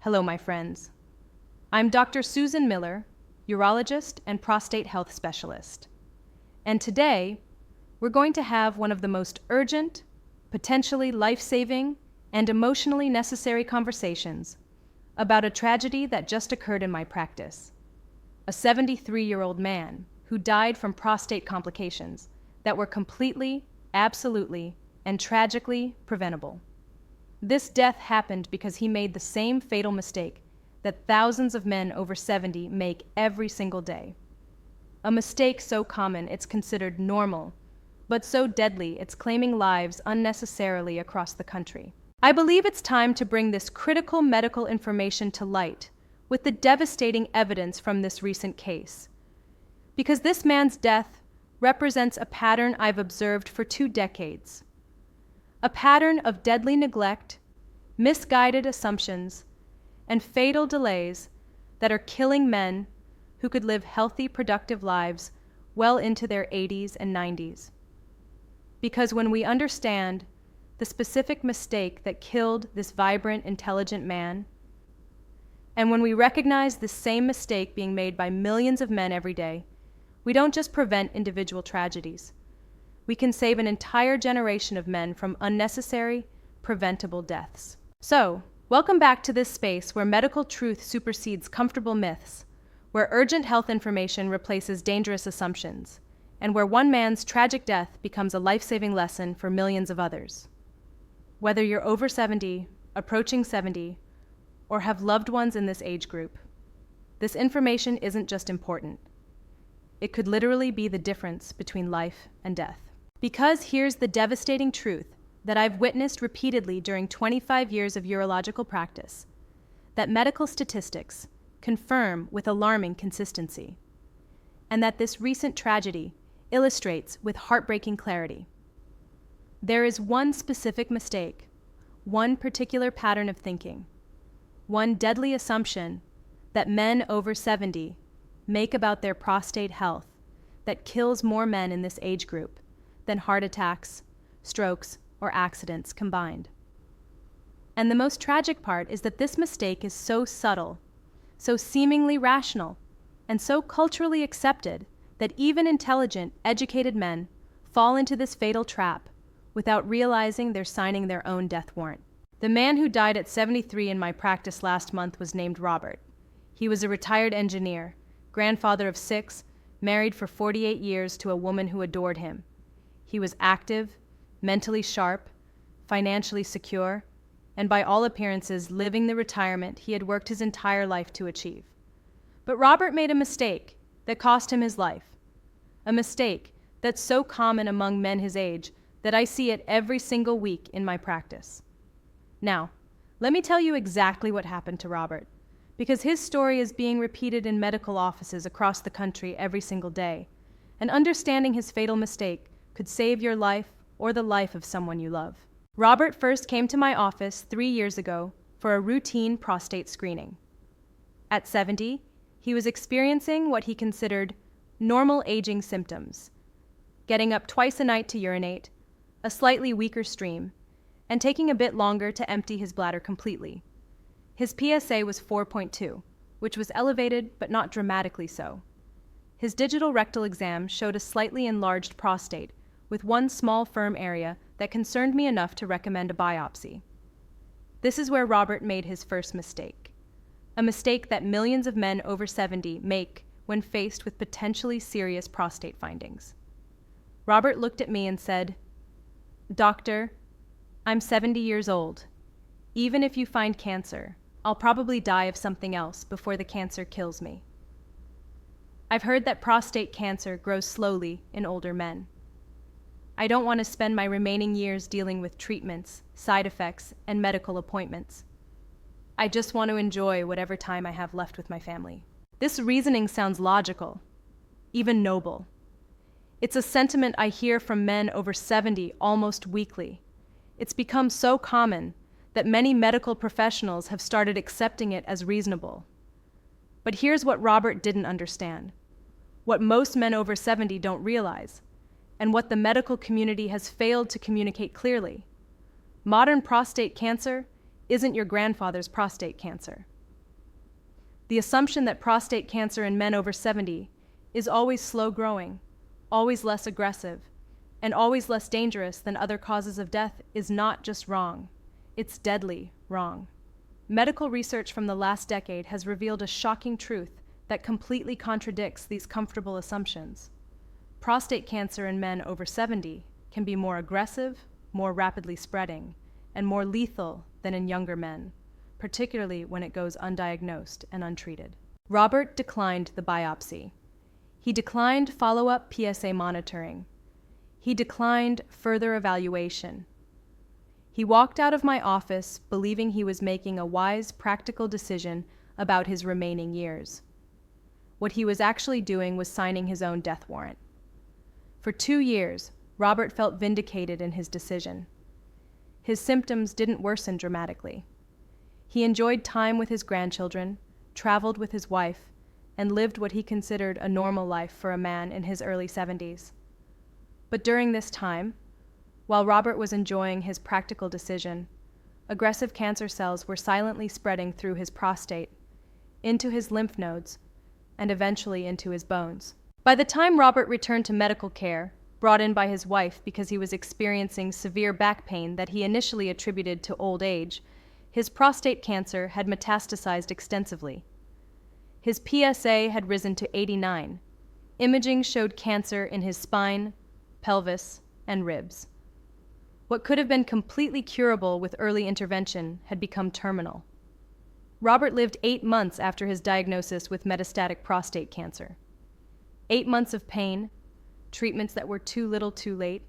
Hello, my friends. I'm Dr. Susan Miller, urologist and prostate health specialist. And today, we're going to have one of the most urgent, potentially life-saving, and emotionally necessary conversations about a tragedy that just occurred in my practice. A 73-year-old man who died from prostate complications that were completely, absolutely, and tragically preventable. This death happened because he made the same fatal mistake that thousands of men over 70 make every single day. A mistake so common it's considered normal, but so deadly it's claiming lives unnecessarily across the country. I believe it's time to bring this critical medical information to light with the devastating evidence from this recent case. Because this man's death represents a pattern I've observed for 2 decades. A pattern of deadly neglect, misguided assumptions, and fatal delays that are killing men who could live healthy, productive lives well into their 80s and 90s. Because when we understand the specific mistake that killed this vibrant, intelligent man, and when we recognize this same mistake being made by millions of men every day, we don't just prevent individual tragedies. We can save an entire generation of men from unnecessary, preventable deaths. So, welcome back to this space where medical truth supersedes comfortable myths, where urgent health information replaces dangerous assumptions, and where one man's tragic death becomes a life-saving lesson for millions of others. Whether you're over 70, approaching 70, or have loved ones in this age group, this information isn't just important. It could literally be the difference between life and death. Because here's the devastating truth that I've witnessed repeatedly during 25 years of urological practice, that medical statistics confirm with alarming consistency, and that this recent tragedy illustrates with heartbreaking clarity. There is one specific mistake, one particular pattern of thinking, one deadly assumption that men over 70 make about their prostate health that kills more men in this age group than heart attacks, strokes, or accidents combined. And the most tragic part is that this mistake is so subtle, so seemingly rational, and so culturally accepted that even intelligent, educated men fall into this fatal trap without realizing they're signing their own death warrant. The man who died at 73 in my practice last month was named Robert. He was a retired engineer, grandfather of 6, married for 48 years to a woman who adored him. He was active, mentally sharp, financially secure, and by all appearances living the retirement he had worked his entire life to achieve. But Robert made a mistake that cost him his life. A mistake that's so common among men his age that I see it every single week in my practice. Now, let me tell you exactly what happened to Robert, because his story is being repeated in medical offices across the country every single day, and understanding his fatal mistake could save your life or the life of someone you love. Robert first came to my office 3 years ago for a routine prostate screening. At 70, he was experiencing what he considered normal aging symptoms, getting up twice a night to urinate, a slightly weaker stream, and taking a bit longer to empty his bladder completely. His PSA was 4.2, which was elevated but not dramatically so. His digital rectal exam showed a slightly enlarged prostate with one small firm area that concerned me enough to recommend a biopsy. This is where Robert made his first mistake, a mistake that millions of men over 70 make when faced with potentially serious prostate findings. Robert looked at me and said, "Doctor, I'm 70 years old. Even if you find cancer, I'll probably die of something else before the cancer kills me. I've heard that prostate cancer grows slowly in older men. I don't want to spend my remaining years dealing with treatments, side effects, and medical appointments. I just want to enjoy whatever time I have left with my family." This reasoning sounds logical, even noble. It's a sentiment I hear from men over 70 almost weekly. It's become so common that many medical professionals have started accepting it as reasonable. But here's what Robert didn't understand, what most men over 70 don't realize, and what the medical community has failed to communicate clearly. Modern prostate cancer isn't your grandfather's prostate cancer. The assumption that prostate cancer in men over 70 is always slow growing, always less aggressive, and always less dangerous than other causes of death is not just wrong, it's deadly wrong. Medical research from the last decade has revealed a shocking truth that completely contradicts these comfortable assumptions. Prostate cancer in men over 70 can be more aggressive, more rapidly spreading, and more lethal than in younger men, particularly when it goes undiagnosed and untreated. Robert declined the biopsy. He declined follow-up PSA monitoring. He declined further evaluation. He walked out of my office believing he was making a wise, practical decision about his remaining years. What he was actually doing was signing his own death warrant. For 2 years, Robert felt vindicated in his decision. His symptoms didn't worsen dramatically. He enjoyed time with his grandchildren, traveled with his wife, and lived what he considered a normal life for a man in his early 70s. But during this time, while Robert was enjoying his practical decision, aggressive cancer cells were silently spreading through his prostate, into his lymph nodes, and eventually into his bones. By the time Robert returned to medical care, brought in by his wife because he was experiencing severe back pain that he initially attributed to old age, his prostate cancer had metastasized extensively. His PSA had risen to 89. Imaging showed cancer in his spine, pelvis, and ribs. What could have been completely curable with early intervention had become terminal. Robert lived 8 months after his diagnosis with metastatic prostate cancer. 8 months of pain, treatments that were too little too late,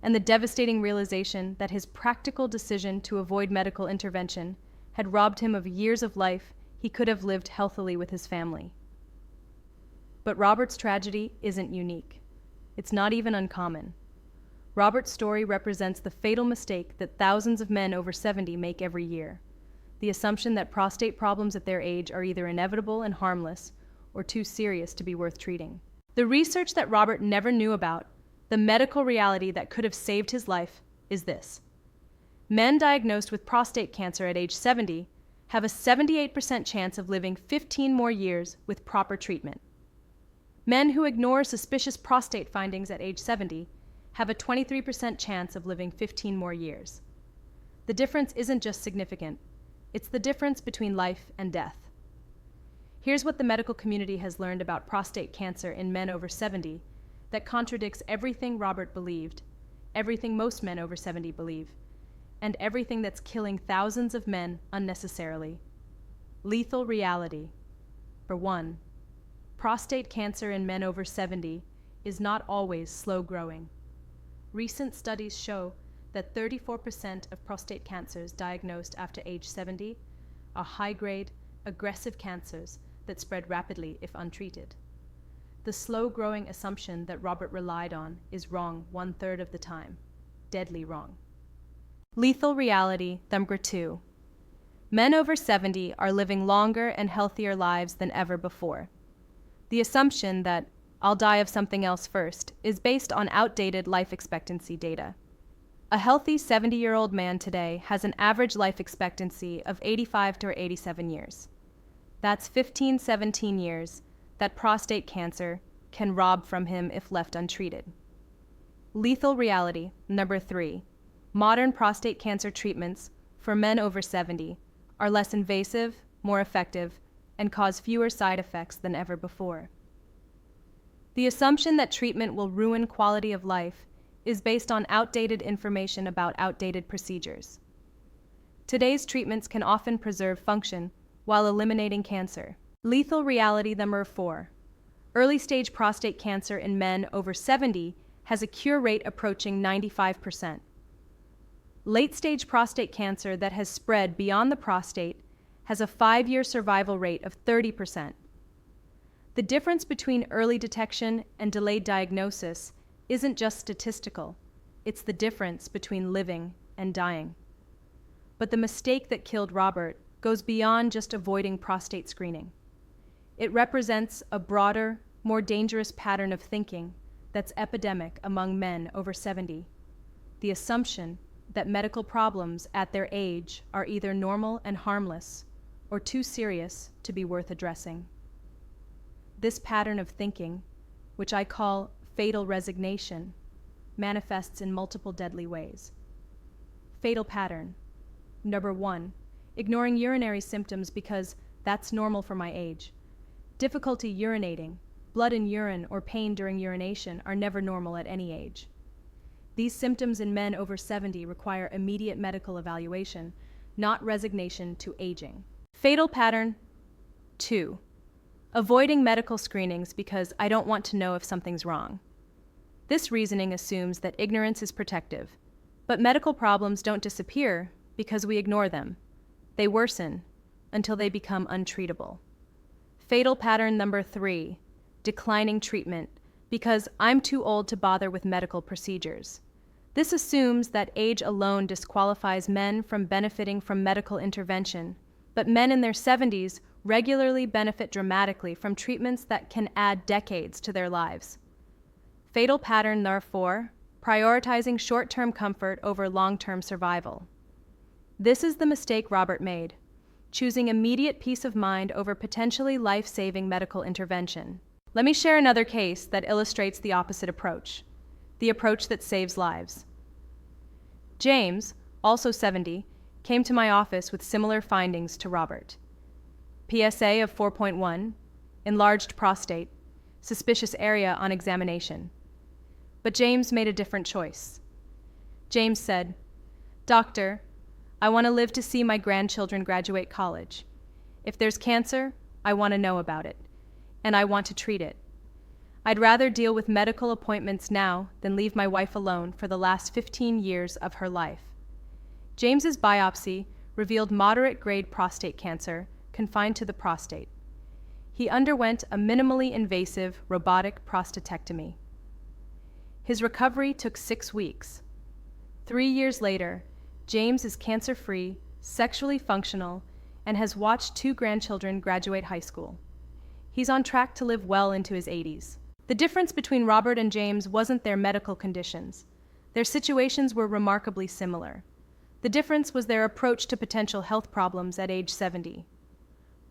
and the devastating realization that his practical decision to avoid medical intervention had robbed him of years of life he could have lived healthily with his family. But Robert's tragedy isn't unique. It's not even uncommon. Robert's story represents the fatal mistake that thousands of men over 70 make every year: the assumption that prostate problems at their age are either inevitable and harmless or too serious to be worth treating. The research that Robert never knew about, the medical reality that could have saved his life, is this: men diagnosed with prostate cancer at age 70 have a 78% chance of living 15 more years with proper treatment. Men who ignore suspicious prostate findings at age 70 have a 23% chance of living 15 more years. The difference isn't just significant, it's the difference between life and death. Here's what the medical community has learned about prostate cancer in men over 70 that contradicts everything Robert believed, everything most men over 70 believe, and everything that's killing thousands of men unnecessarily. Lethal reality. For one, prostate cancer in men over 70 is not always slow growing. Recent studies show that 34% of prostate cancers diagnosed after age 70 are high-grade, aggressive cancers that spread rapidly if untreated. The slow-growing assumption that Robert relied on is wrong 1/3 of the time. Deadly wrong. Lethal reality number 2. Men over 70 are living longer and healthier lives than ever before. The assumption that "I'll die of something else first" is based on outdated life expectancy data. A healthy 70-year-old man today has an average life expectancy of 85 to 87 years. That's 17 years that prostate cancer can rob from him if left untreated. Lethal reality number 3. Modern prostate cancer treatments for men over 70 are less invasive, more effective, and cause fewer side effects than ever before. The assumption that treatment will ruin quality of life is based on outdated information about outdated procedures. Today's treatments can often preserve function while eliminating cancer. Lethal reality number 4. Early-stage prostate cancer in men over 70 has a cure rate approaching 95%. Late-stage prostate cancer that has spread beyond the prostate has a 5-year survival rate of 30%. The difference between early detection and delayed diagnosis isn't just statistical, it's the difference between living and dying. But the mistake that killed Robert goes beyond just avoiding prostate screening. It represents a broader, more dangerous pattern of thinking that's epidemic among men over 70. The assumption that medical problems at their age are either normal and harmless or too serious to be worth addressing. This pattern of thinking, which I call fatal resignation, manifests in multiple deadly ways. Fatal pattern. Number 1, ignoring urinary symptoms because that's normal for my age. Difficulty urinating, blood in urine, or pain during urination are never normal at any age. These symptoms in men over 70 require immediate medical evaluation, not resignation to aging. Fatal pattern 2, avoiding medical screenings because I don't want to know if something's wrong. This reasoning assumes that ignorance is protective, but medical problems don't disappear because we ignore them. They worsen until they become untreatable. Fatal pattern number 3, declining treatment because I'm too old to bother with medical procedures. This assumes that age alone disqualifies men from benefiting from medical intervention, but men in their 70s regularly benefit dramatically from treatments that can add decades to their lives. Fatal pattern number 4, prioritizing short-term comfort over long-term survival. This is the mistake Robert made, choosing immediate peace of mind over potentially life-saving medical intervention. Let me share another case that illustrates the opposite approach, the approach that saves lives. James, also 70, came to my office with similar findings to Robert. PSA of 4.1, enlarged prostate, suspicious area on examination. But James made a different choice. James said, "Doctor, I want to live to see my grandchildren graduate college. If there's cancer, I want to know about it, and I want to treat it. I'd rather deal with medical appointments now than leave my wife alone for the last 15 years of her life." James's biopsy revealed moderate-grade prostate cancer confined to the prostate. He underwent a minimally invasive robotic prostatectomy. His recovery took 6 weeks. 3 years later, James is cancer-free, sexually functional, and has watched 2 grandchildren graduate high school. He's on track to live well into his 80s. The difference between Robert and James wasn't their medical conditions. Their situations were remarkably similar. The difference was their approach to potential health problems at age 70.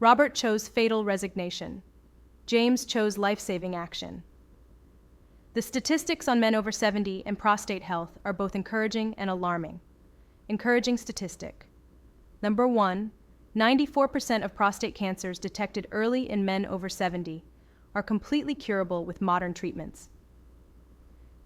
Robert chose fatal resignation. James chose life-saving action. The statistics on men over 70 and prostate health are both encouraging and alarming. Encouraging statistic. Number 1, 94% of prostate cancers detected early in men over 70 are completely curable with modern treatments.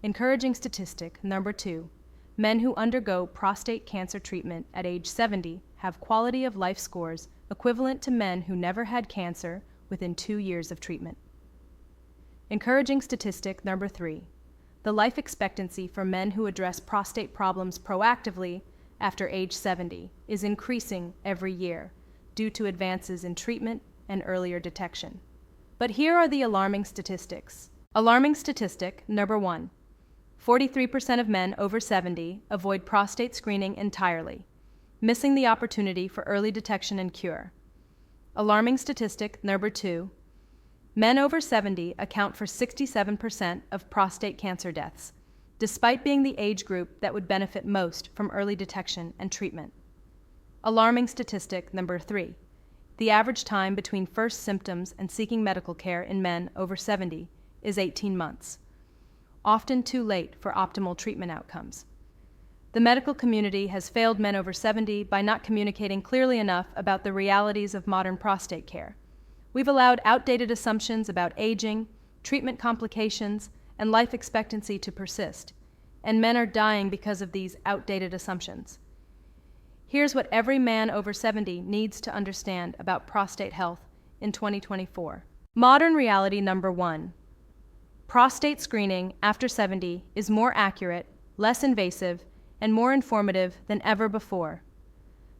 Encouraging statistic. Number 2, men who undergo prostate cancer treatment at age 70 have quality of life scores equivalent to men who never had cancer within 2 years of treatment. Encouraging statistic. Number 3, the life expectancy for men who address prostate problems proactively after age 70 is increasing every year due to advances in treatment and earlier detection. But here are the alarming statistics. Alarming statistic. Number 1, 43% of men over 70 avoid prostate screening entirely, missing the opportunity for early detection and cure. Alarming statistic. Number 2, men over 70 account for 67% of prostate cancer deaths, despite being the age group that would benefit most from early detection and treatment. Alarming statistic. Number 3, the average time between first symptoms and seeking medical care in men over 70 is 18 months, often too late for optimal treatment outcomes. The medical community has failed men over 70 by not communicating clearly enough about the realities of modern prostate care. We've allowed outdated assumptions about aging, treatment complications, and life expectancy to persist, and men are dying because of these outdated assumptions. Here's what every man over 70 needs to understand about prostate health in 2024. Modern reality number 1. Prostate screening after 70 is more accurate, less invasive, and more informative than ever before.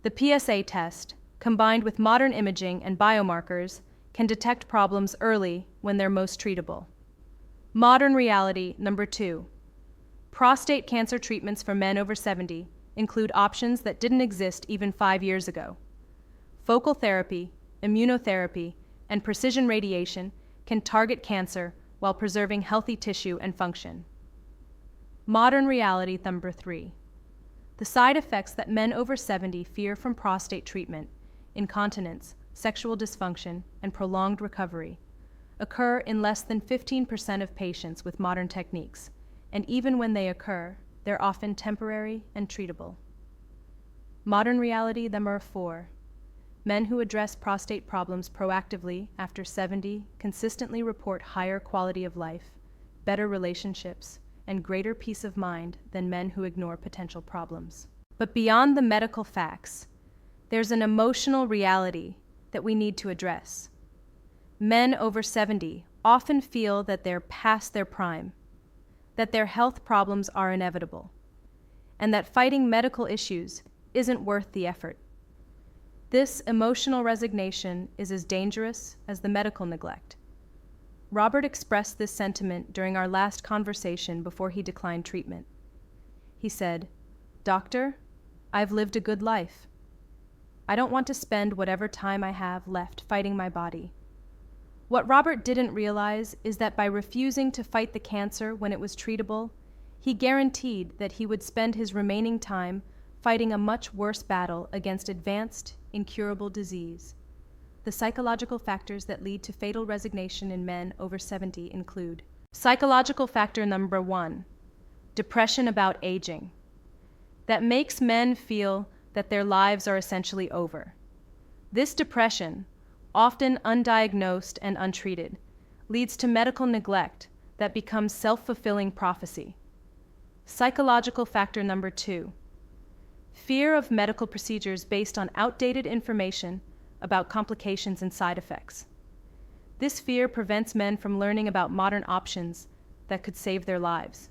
The PSA test, combined with modern imaging and biomarkers, can detect problems early when they're most treatable. Modern reality number 2. Prostate cancer treatments for men over 70 include options that didn't exist even 5 years ago. Focal therapy, immunotherapy, and precision radiation can target cancer while preserving healthy tissue and function. Modern reality number 3. The side effects that men over 70 fear from prostate treatment, incontinence, sexual dysfunction, and prolonged recovery occur in less than 15% of patients with modern techniques, and even when they occur, they're often temporary and treatable. Modern reality number 4. Men who address prostate problems proactively after 70 consistently report higher quality of life, better relationships, and greater peace of mind than men who ignore potential problems. But beyond the medical facts, there's an emotional reality that we need to address. Men over 70 often feel that they're past their prime, that their health problems are inevitable, and that fighting medical issues isn't worth the effort. This emotional resignation is as dangerous as the medical neglect. Robert expressed this sentiment during our last conversation before he declined treatment. He said, "Doctor, I've lived a good life. I don't want to spend whatever time I have left fighting my body." What Robert didn't realize is that by refusing to fight the cancer when it was treatable, he guaranteed that he would spend his remaining time fighting a much worse battle against advanced, incurable disease. The psychological factors that lead to fatal resignation in men over 70 include psychological factor number 1, depression about aging. That makes men feel that their lives are essentially over. This depression, often undiagnosed and untreated, leads to medical neglect that becomes self-fulfilling prophecy. Psychological factor number 2, fear of medical procedures based on outdated information about complications and side effects. This fear prevents men from learning about modern options that could save their lives.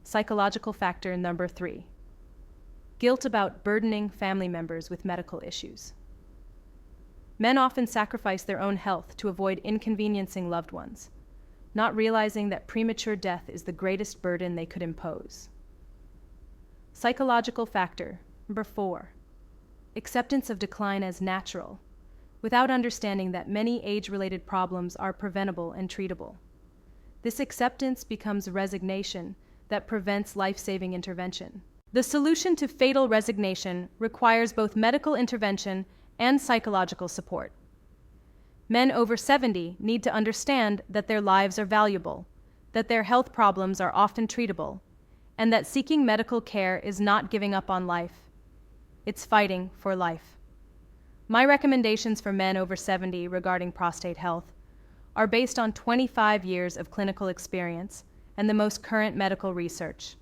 Psychological factor number 3, guilt about burdening family members with medical issues. Men often sacrifice their own health to avoid inconveniencing loved ones, not realizing that premature death is the greatest burden they could impose. Psychological factor number 4, acceptance of decline as natural, without understanding that many age-related problems are preventable and treatable. This acceptance becomes resignation that prevents life-saving intervention. The solution to fatal resignation requires both medical intervention and psychological support. Men over 70 need to understand that their lives are valuable, that their health problems are often treatable, and that seeking medical care is not giving up on life. It's fighting for life. My recommendations for men over 70 regarding prostate health are based on 25 years of clinical experience and the most current medical research.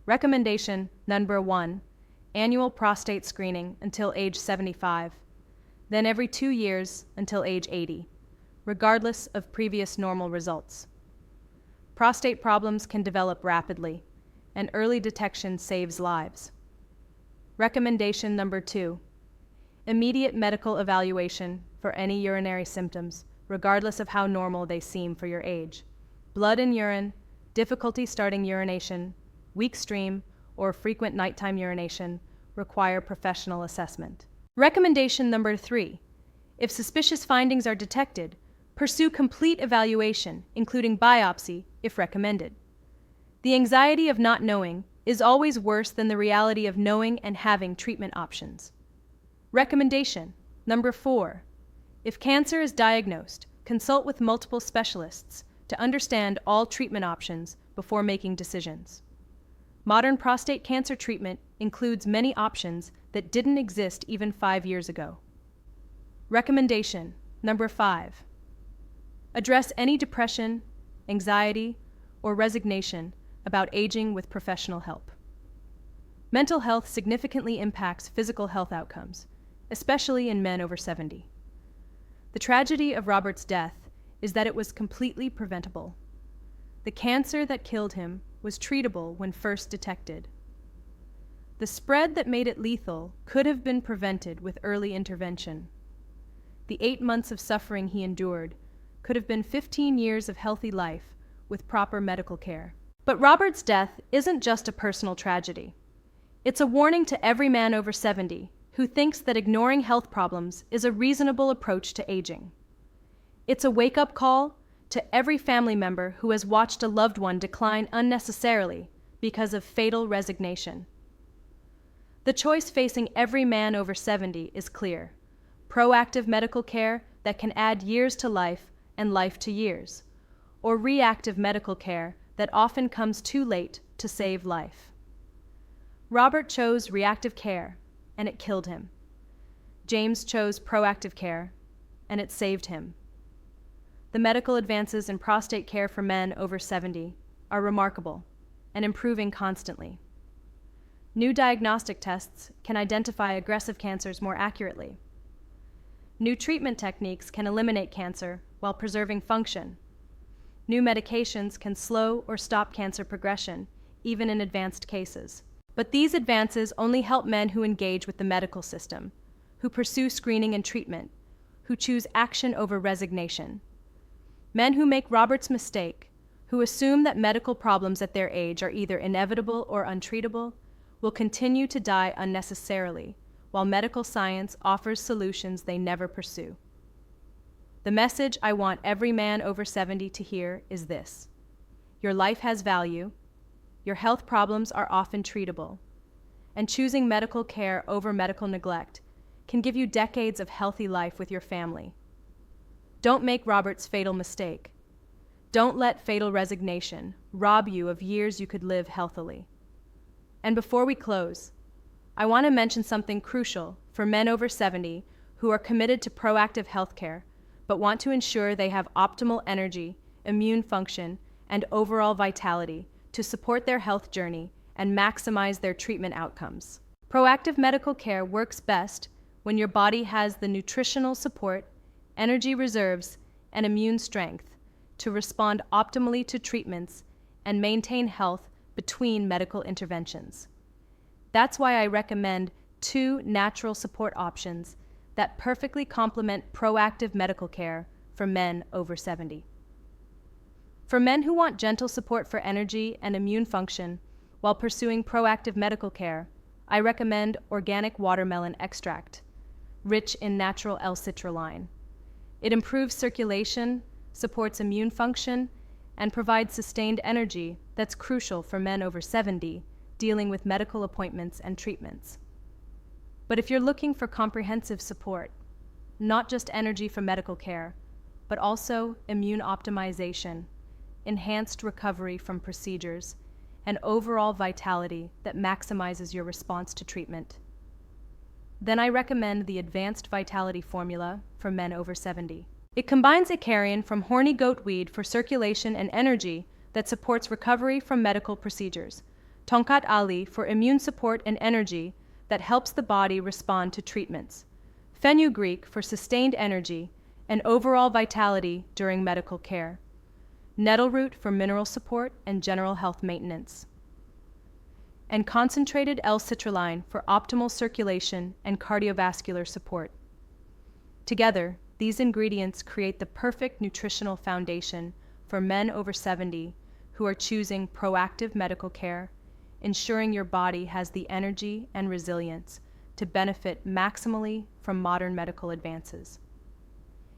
Recommendation number 1, annual prostate screening until age 75, then every 2 years until age 80, regardless of previous normal results. Prostate problems can develop rapidly, and early detection saves lives. Recommendation number 2, immediate medical evaluation for any urinary symptoms, regardless of how normal they seem for your age. Blood in urine, difficulty starting urination, weak stream, or frequent nighttime urination require professional assessment. Recommendation number 3, if suspicious findings are detected, pursue complete evaluation, including biopsy, if recommended. The anxiety of not knowing is always worse than the reality of knowing and having treatment options. Recommendation number 4, if cancer is diagnosed, consult with multiple specialists to understand all treatment options before making decisions. Modern prostate cancer treatment includes many options that didn't exist even 5 years ago. Recommendation number 5, address any depression, anxiety, or resignation about aging with professional help. Mental health significantly impacts physical health outcomes, especially in men over 70. The tragedy of Robert's death is that it was completely preventable. The cancer that killed him was treatable when first detected. The spread that made it lethal could have been prevented with early intervention. The 8 months of suffering he endured could have been 15 years of healthy life with proper medical care. But Robert's death isn't just a personal tragedy. It's a warning to every man over 70 who thinks that ignoring health problems is a reasonable approach to aging. It's a wake-up call to every family member who has watched a loved one decline unnecessarily because of fatal resignation. The choice facing every man over 70 is clear: proactive medical care that can add years to life and life to years, or reactive medical care that often comes too late to save life. Robert chose reactive care, and it killed him. James chose proactive care, and it saved him. The medical advances in prostate care for men over 70 are remarkable and improving constantly. New diagnostic tests can identify aggressive cancers more accurately. New treatment techniques can eliminate cancer while preserving function. New medications can slow or stop cancer progression, even in advanced cases. But these advances only help men who engage with the medical system, who pursue screening and treatment, who choose action over resignation. Men who make Robert's mistake, who assume that medical problems at their age are either inevitable or untreatable, will continue to die unnecessarily, while medical science offers solutions they never pursue. The message I want every man over 70 to hear is this: your life has value, your health problems are often treatable, and choosing medical care over medical neglect can give you decades of healthy life with your family. Don't make Robert's fatal mistake. Don't let fatal resignation rob you of years you could live healthily. And before we close, I want to mention something crucial for men over 70 who are committed to proactive healthcare but want to ensure they have optimal energy, immune function, and overall vitality to support their health journey and maximize their treatment outcomes. Proactive medical care works best when your body has the nutritional support, energy reserves, and immune strength to respond optimally to treatments and maintain health between medical interventions. That's why I recommend 2 natural support options that perfectly complement proactive medical care for men over 70. For men who want gentle support for energy and immune function while pursuing proactive medical care, I recommend organic watermelon extract, rich in natural L-citrulline. It improves circulation, supports immune function, and provides sustained energy that's crucial for men over 70 dealing with medical appointments and treatments. But if you're looking for comprehensive support, not just energy for medical care, but also immune optimization, enhanced recovery from procedures, and overall vitality that maximizes your response to treatment, then I recommend the Advanced Vitality Formula for men over 70. It combines a carrion from horny goat weed for circulation and energy that supports recovery from medical procedures, Tonkat Ali for immune support and energy that helps the body respond to treatments, fenugreek for sustained energy and overall vitality during medical care, nettle root for mineral support and general health maintenance, and concentrated L-citrulline for optimal circulation and cardiovascular support. Together, these ingredients create the perfect nutritional foundation for men over 70 who are choosing proactive medical care, ensuring your body has the energy and resilience to benefit maximally from modern medical advances.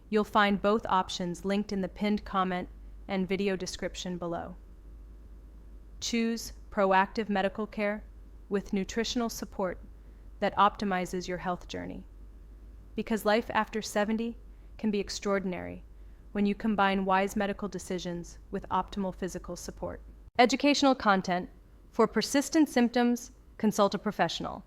You'll find both options linked in the pinned comment and video description below. Choose proactive medical care with nutritional support that optimizes your health journey. Because life after 70 can be extraordinary when you combine wise medical decisions with optimal physical support. Educational content. For persistent symptoms, consult a professional.